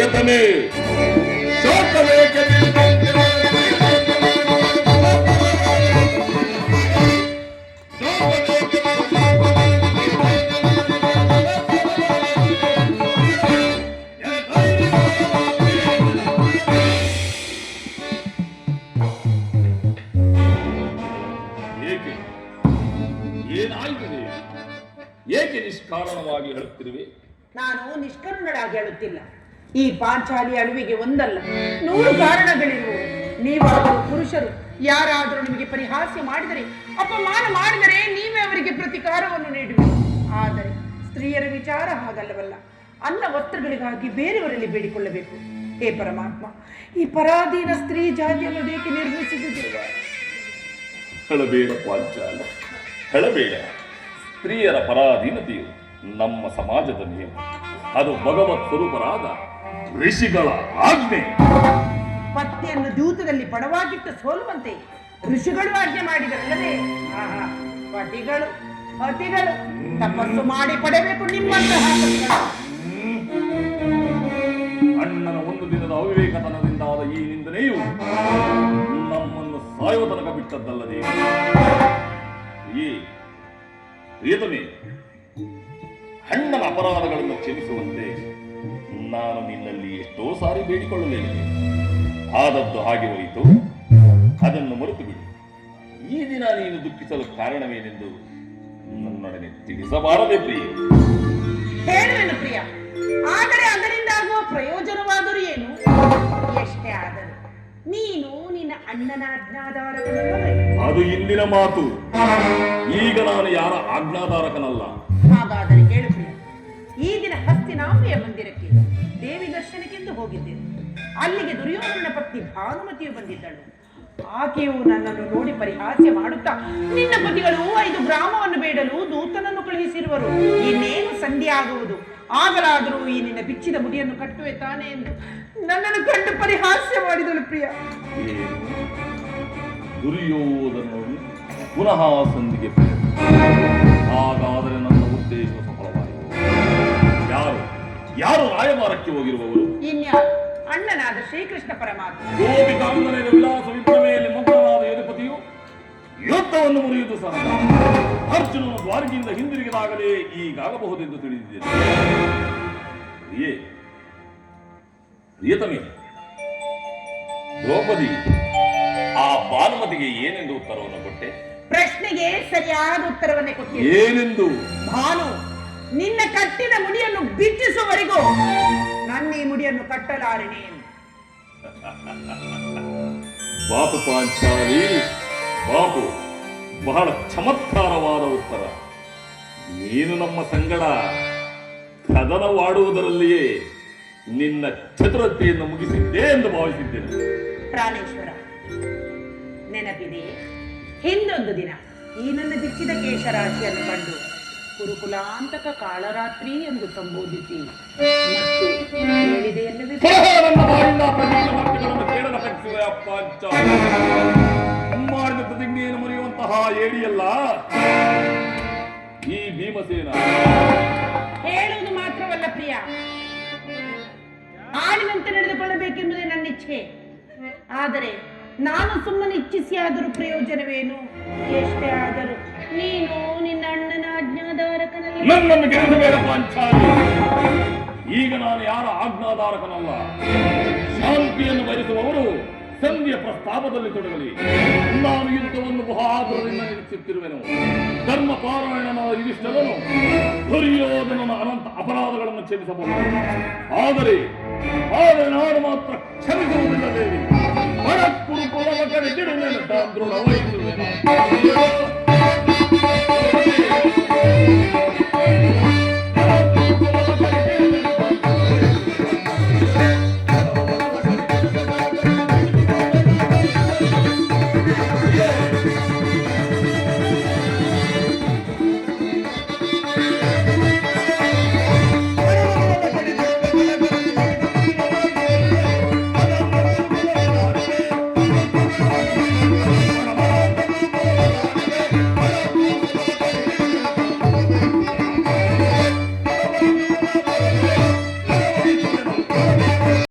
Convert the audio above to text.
ಪ್ರಿಯತಮೆ ಶೋಕವೇಕೆ ಏನಾಯಿತದೆ? ಏಕೆ ನಿಷ್ಕಾರಣವಾಗಿ ಹೇಳುತ್ತಿರುವೆ? ನಾನು ನಿಷ್ಕರುಣರಾಗಿ ಹೇಳುತ್ತಿಲ್ಲ. ಈ ಪಾಂಚಾಲಿ ಅಳುವಿಗೆ ಒಂದಲ್ಲ 100 ಕಾರಣಗಳಿರುವು. ನೀವಾದರೂ ಪುರುಷರು ಯಾರಾದರೂ ನಿಮಗೆ ಪರಿಹಾಸ್ಯ ಮಾಡಿದರೆ, ಅಪಮಾನ ಮಾಡಿದರೆ ನೀವೇ ಅವರಿಗೆ ಪ್ರತಿಕಾರವನ್ನು ನೀಡುವೆ. ಆದರೆ ಸ್ತ್ರೀಯರ ವಿಚಾರ ಹಾಗಲ್ಲವಲ್ಲ. ಅನ್ನ ವಸ್ತ್ರಗಳಿಗಾಗಿ ಬೇರೆಯವರಲ್ಲಿ ಬೇಡಿಕೊಳ್ಳಬೇಕು. ಹೇ ಪರಮಾತ್ಮ, ಈ ಪರಾಧೀನ ಸ್ತ್ರೀ ಜಾತಿಯನ್ನು ಏಕೆ ನಿರ್ಮಿಸಿದ್ದೀರ? ಹೇಳಬೇಡ ಪಾಂಚಾಲ, ಹೇಳಬೇಡ. ಸ್ತ್ರೀಯರ ಪರಾಧೀನತೆಯು ನಮ್ಮ ಸಮಾಜದ ನಿಯಮ. ಅದು ಭಗವತ್ ಸ್ವರೂಪರಾದ ಋಷಿಗಳ ಆಜ್ಞೆ. ಪತ್ನಿಯನ್ನು ದೂತದಲ್ಲಿ ಪಡವಾಗಿಟ್ಟು ಸೋಲುವಂತೆ ಋಷಿಗಳು ಆಜ್ಞೆ ಮಾಡಿದರಲ್ಲದೆ, ಪತಿಗಳು ಪತಿಗಳು ತಪಸ್ಸು ಮಾಡಿ ಪಡೆಯಬೇಕು ನಿಮ್ಮಂತಹ ಅಣ್ಣನ ಒಂದು ದಿನದ ಅವಿವೇಕತನದಿಂದಾದ ಈ ನಿಂದನೆಯು ನಮ್ಮನ್ನು ಸಾಯುವ ತನಕ ಬಿಟ್ಟದ್ದಲ್ಲದೆ. ಈ ಪ್ರಿಯತಮೆ, ಅಣ್ಣನ ಅಪರಾಧಗಳನ್ನು ಕ್ಷಮಿಸುವಂತೆ ನಾನು ನಿನ್ನಲ್ಲಿ ಎಷ್ಟೋ ಸಾರಿ ಬೇಡಿಕೊಳ್ಳಲೇನೆ. ಆದದ್ದು ಹಾಗೆ ಹೋಯಿತು, ಅದನ್ನು ಮರೆತು ಬಿಡು. ಈ ದಿನ ನೀನು ದುಃಖಿಸಲು ಕಾರಣವೇನೆಂದು ನನ್ನೊಡನೆ ತಿಳಿಸಬಾರದೆ ಪ್ರಿಯ. ಹೇಳುವೆನು ಪ್ರಿಯ, ಆದರೆ ಅದರಿಂದ ಆಗುವ ಪ್ರಯೋಜನವಾದರೂ ಏನು? ಎಷ್ಟೇ ಆದರೂ ನೀನು ನಿನ್ನ ಅಣ್ಣನ ಆಜ್ಞಾಧಾರಕನಲ್ಲವೇ? ಅದು ಇಂದಿನ ಮಾತು. ಈಗ ನಾನು ಯಾರ ಆಜ್ಞಾಧಾರಕನಲ್ಲ. ಹಾಗಾದರೆ ಕೇಳು ಪ್ರಿಯ, ಈ ದಿನ ಹಸ್ತಿನಾಂಬೆಯ ಮಂದಿರಕ್ಕೆ ದೇವಿ ದರ್ಶನಕ್ಕೆಂದು ಹೋಗಿದ್ದೇನೆ. ಅಲ್ಲಿಗೆ ದುರ್ಯೋಧನನ ಪತ್ನಿ ಭಾನುಮತಿಯು ಬಂದಿದ್ದಳು. ಆಕೆಯು ನನ್ನನ್ನು ನೋಡಿ ಪರಿಹಾಸ್ಯ ಮಾಡುತ್ತಾ, ನಿನ್ನ ಪತಿಗಳು 5 ಗ್ರಾಮವನ್ನು ಬೇಡಲು ದೂತನನ್ನು ಕಳುಹಿಸಿರುವರು, ಇನ್ನೇನು ಸಂಧಿ ಆಗುವುದು, ಆಗಲಾದರೂ ಈ ನಿನ್ನ ಬಿಚ್ಚಿದ ಮುಡಿಯನ್ನು ಕಟ್ಟುವೆ ತಾನೆ ಎಂದು ನನ್ನನ್ನು ಕಂಡು ಪರಿಹಾಸ್ಯ ಮಾಡಿದಳು ಪ್ರಿಯ. ದುರ್ಯೋಧನನು ಪುನಃ ಸಂಧಿಗೆ ಹಾಗಾದರೆ ನನ್ನ ಉದ್ದೇಶ ಸಫಲವಾಯಿತು. ಯಾರು ರಾಯಭಾರಕ್ಕೆ ಹೋಗಿರುವವರು? ಇನ್ಯಾರು? ಅಣ್ಣನಾದ ಶ್ರೀಕೃಷ್ಣ ಪರಮಾತ್ಮ. ಗೋಪಿಕಾಂಗನೆಯ ವಿಲಾಸ ವಿಭ್ರಮೆಯಲ್ಲಿ ಮಗ್ನನಾದ ಯದುಪತಿಯು ಯುದ್ಧವನ್ನು ಮುರಿಯುವುದು ಸಹ ಅರ್ಜುನನು ದ್ವಾರಕೆಯಿಂದ ಹಿಂದಿರುಗಿದಾಗಲೇ ಈಗಾಗಬಹುದೆಂದು ತಿಳಿದಿದ್ದೇನೆ. ಪ್ರಿಯತಮೆ, ದ್ರೌಪದಿ ಆ ಭಾನುಮತಿಗೆ ಏನೆಂದು ಉತ್ತರವನ್ನು ಕೊಟ್ಟೆ? ಪ್ರಶ್ನೆಗೆ ಸರಿಯಾದ ಉತ್ತರವನ್ನೇ ಕೊಟ್ಟೆ. ಏನೆಂದು? ಭಾನು, ನಿನ್ನ ಕಟ್ಟಿದ ಮುಡಿಯನ್ನು ಬಿಚ್ಚಿಸುವವರೆಗೂ ನನ್ನ ಈ ಮುಡಿಯನ್ನು ಕಟ್ಟಲಾರೆನೆ. ಬಾಪು ಪಾಂಚಾಲಿ, ಬಾಪು, ಬಹಳ ಚಮತ್ಕಾರವಾದ ಉತ್ತರ. ನೀನು ನಮ್ಮ ಸಂಗಡ ಕದನವಾಡುವುದರಲ್ಲಿಯೇ ನಿನ್ನ ಚತುರತೆಯನ್ನು ಮುಗಿಸಿದ್ದೆ ಎಂದು ಭಾವಿಸಿದ್ದೇನೆ. ಪ್ರಾಣೇಶ್ವರ, ನೆನಪಿದೆ ಹಿಂದೊಂದು ದಿನ ಈ ನನ್ನ ಬಿಚ್ಚಿದ ಕೇಶರಾಶಿಯನ್ನು ಕಂಡು ಕುರುಕುಲಾಂತಕ ಕಾಳರಾತ್ರಿ ಎಂದು ಸಂಬೋಧಿಸಿ ಮತ್ತು ಹೇಳಿದೆಯಲ್ಲವೇ? ಮಾಡಿದ ಪ್ರತಿಜ್ಞೆಯನ್ನು ಮುರಿಯುವಂತಹ ಏಡಿಯಲ್ಲ ಈ ಭೀಮಸೇನ. ಹೇಳುವುದು ಮಾತ್ರವಲ್ಲ ಪ್ರಿಯ, ಆಡಿನಂತೆ ನಡೆದುಕೊಳ್ಳಬೇಕೆಂಬುದೇ ನನ್ನ ಇಚ್ಛೆ. ಆದರೆ ನಾನು ಸುಮ್ಮನೆ ಇಚ್ಛಿಸಿ ಆದರೂ ಪ್ರಯೋಜನವೇನು? ಎಷ್ಟೇ ಆದರೂ ನೀನು ನಿನ್ನ ಅಣ್ಣನ ಆಜ್ಞಾಧಾರಕನಲ್ಲ. ನನ್ನನ್ನು ಗೆಲ್ಲಿಸಬೇಡ ಪಾಂಚಾಲಿ. ಈಗ ನಾನು ಯಾರ ಆಜ್ಞಾಧಾರಕನಲ್ಲ. ಶಾಂತಿಯನ್ನು ಬಯಸುವವರು ಸಂಧಿಯ ಪ್ರಸ್ತಾಪದಲ್ಲಿ ತೊಡಗಲಿ. ನಾನು ಯುದ್ಧವನ್ನು ಬಹದ್ದೂರದಿಂದ ನಿರೀಕ್ಷಿಸುತ್ತಿರುವೆನು. ಧರ್ಮ ಪಾರಾಯಣನಾದ ಯುಧಿಷ್ಠಿರನು ದುರ್ಯೋಧನನ ಅನಂತ ಅಪರಾಧಗಳನ್ನು ಕ್ಷಮಿಸಬಹುದು. ಆದರೆ ನಾನು ಮಾತ್ರ ಕ್ಷಮಿಸುವುದಿಲ್ಲ ದೇವಿ. ಬಡ ಕುರುಕುಲವ ಕಡೆ ದೃಢ ವಹಿಸುವೆನು.